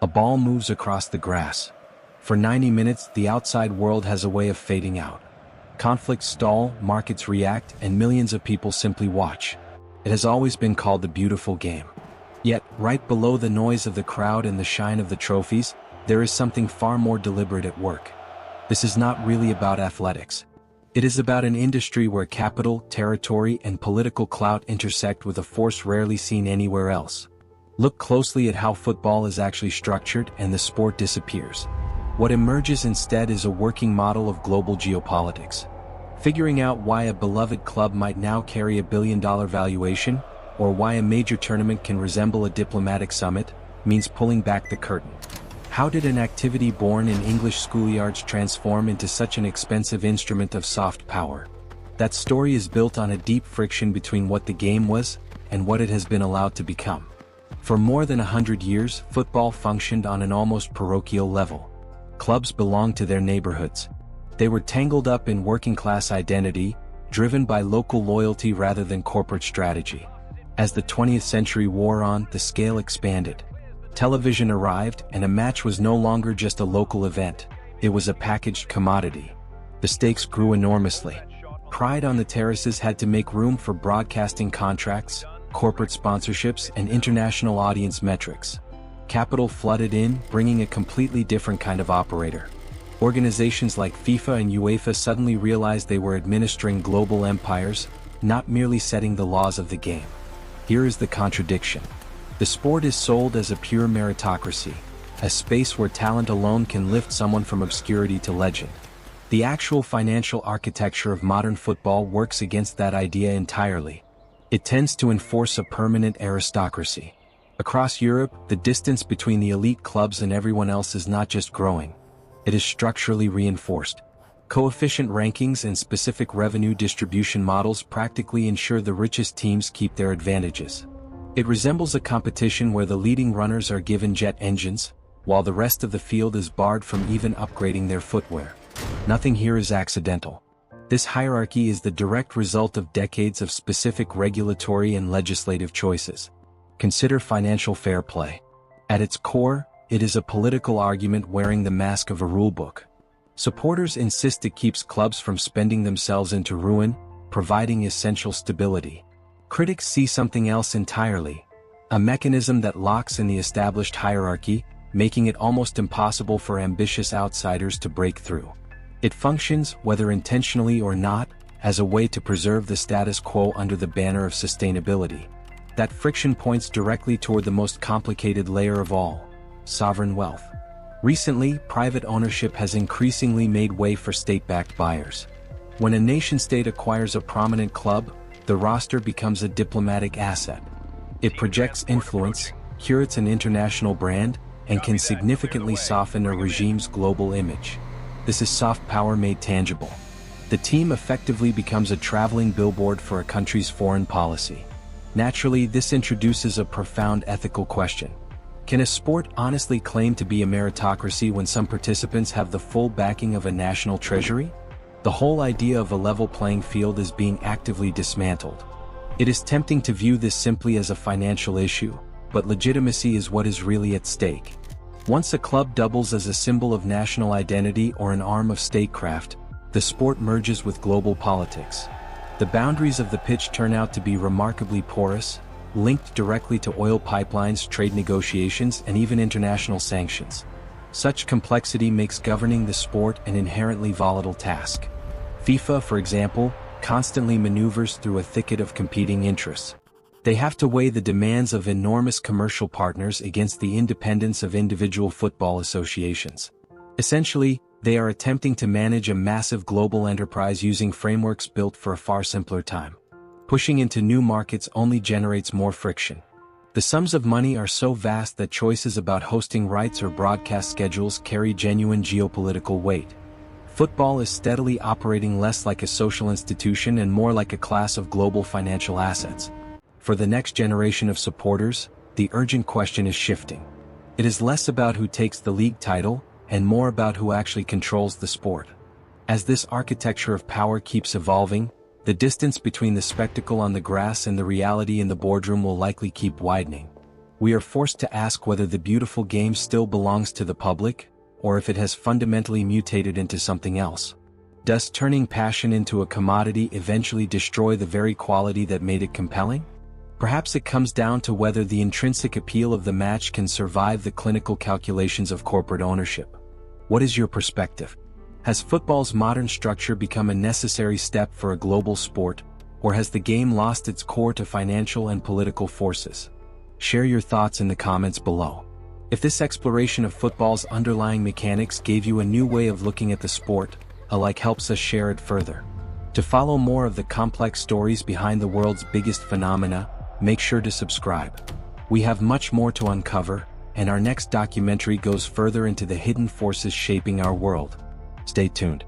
A ball moves across the grass. For 90 minutes, the outside world has a way of fading out. Conflicts stall, markets react, and millions of people simply watch. It has always been called the beautiful game. Yet, right below the noise of the crowd and the shine of the trophies, there is something far more deliberate at work. This is not really about athletics. It is about an industry where capital, territory, and political clout intersect with a force rarely seen anywhere else. Look closely at how football is actually structured and the sport disappears. What emerges instead is a working model of global geopolitics. Figuring out why a beloved club might now carry a billion-dollar valuation, or why a major tournament can resemble a diplomatic summit, means pulling back the curtain. How did an activity born in English schoolyards transform into such an expensive instrument of soft power? That story is built on a deep friction between what the game was and what it has been allowed to become. For more than 100 years, football functioned on an almost parochial level. Clubs belonged to their neighborhoods. They were tangled up in working-class identity, driven by local loyalty rather than corporate strategy. As the 20th century wore on, the scale expanded. Television arrived, and a match was no longer just a local event. It was a packaged commodity. The stakes grew enormously. Pride on the terraces had to make room for broadcasting contracts, corporate sponsorships, and international audience metrics. Capital flooded in, bringing a completely different kind of operator. Organizations like FIFA and UEFA suddenly realized they were administering global empires, not merely setting the laws of the game. Here is the contradiction. The sport is sold as a pure meritocracy, a space where talent alone can lift someone from obscurity to legend. The actual financial architecture of modern football works against that idea entirely. It tends to enforce a permanent aristocracy. Across Europe, the distance between the elite clubs and everyone else is not just growing. It is structurally reinforced. Coefficient rankings and specific revenue distribution models practically ensure the richest teams keep their advantages. It resembles a competition where the leading runners are given jet engines, while the rest of the field is barred from even upgrading their footwear. Nothing here is accidental. This hierarchy is the direct result of decades of specific regulatory and legislative choices. Consider financial fair play. At its core, it is a political argument wearing the mask of a rulebook. Supporters insist it keeps clubs from spending themselves into ruin, providing essential stability. Critics see something else entirely, a mechanism that locks in the established hierarchy, making it almost impossible for ambitious outsiders to break through. It functions, whether intentionally or not, as a way to preserve the status quo under the banner of sustainability. That friction points directly toward the most complicated layer of all: sovereign wealth. Recently, private ownership has increasingly made way for state-backed buyers. When a nation-state acquires a prominent club, the roster becomes a diplomatic asset. It projects influence, curates an international brand, and can significantly soften a regime's global image. This is soft power made tangible. The team effectively becomes a traveling billboard for a country's foreign policy. Naturally, this introduces a profound ethical question. Can a sport honestly claim to be a meritocracy when some participants have the full backing of a national treasury? The whole idea of a level playing field is being actively dismantled. It is tempting to view this simply as a financial issue, but legitimacy is what is really at stake. Once a club doubles as a symbol of national identity or an arm of statecraft, the sport merges with global politics. The boundaries of the pitch turn out to be remarkably porous, linked directly to oil pipelines, trade negotiations, and even international sanctions. Such complexity makes governing the sport an inherently volatile task. FIFA, for example, constantly maneuvers through a thicket of competing interests. They have to weigh the demands of enormous commercial partners against the independence of individual football associations. Essentially, they are attempting to manage a massive global enterprise using frameworks built for a far simpler time. Pushing into new markets only generates more friction. The sums of money are so vast that choices about hosting rights or broadcast schedules carry genuine geopolitical weight. Football is steadily operating less like a social institution and more like a class of global financial assets. For the next generation of supporters, the urgent question is shifting. It is less about who takes the league title, and more about who actually controls the sport. As this architecture of power keeps evolving, the distance between the spectacle on the grass and the reality in the boardroom will likely keep widening. We are forced to ask whether the beautiful game still belongs to the public, or if it has fundamentally mutated into something else. Does turning passion into a commodity eventually destroy the very quality that made it compelling? Perhaps it comes down to whether the intrinsic appeal of the match can survive the clinical calculations of corporate ownership. What is your perspective? Has football's modern structure become a necessary step for a global sport, or has the game lost its core to financial and political forces? Share your thoughts in the comments below. If this exploration of football's underlying mechanics gave you a new way of looking at the sport, a like helps us share it further. To follow more of the complex stories behind the world's biggest phenomena, make sure to subscribe. We have much more to uncover, and our next documentary goes further into the hidden forces shaping our world. Stay tuned.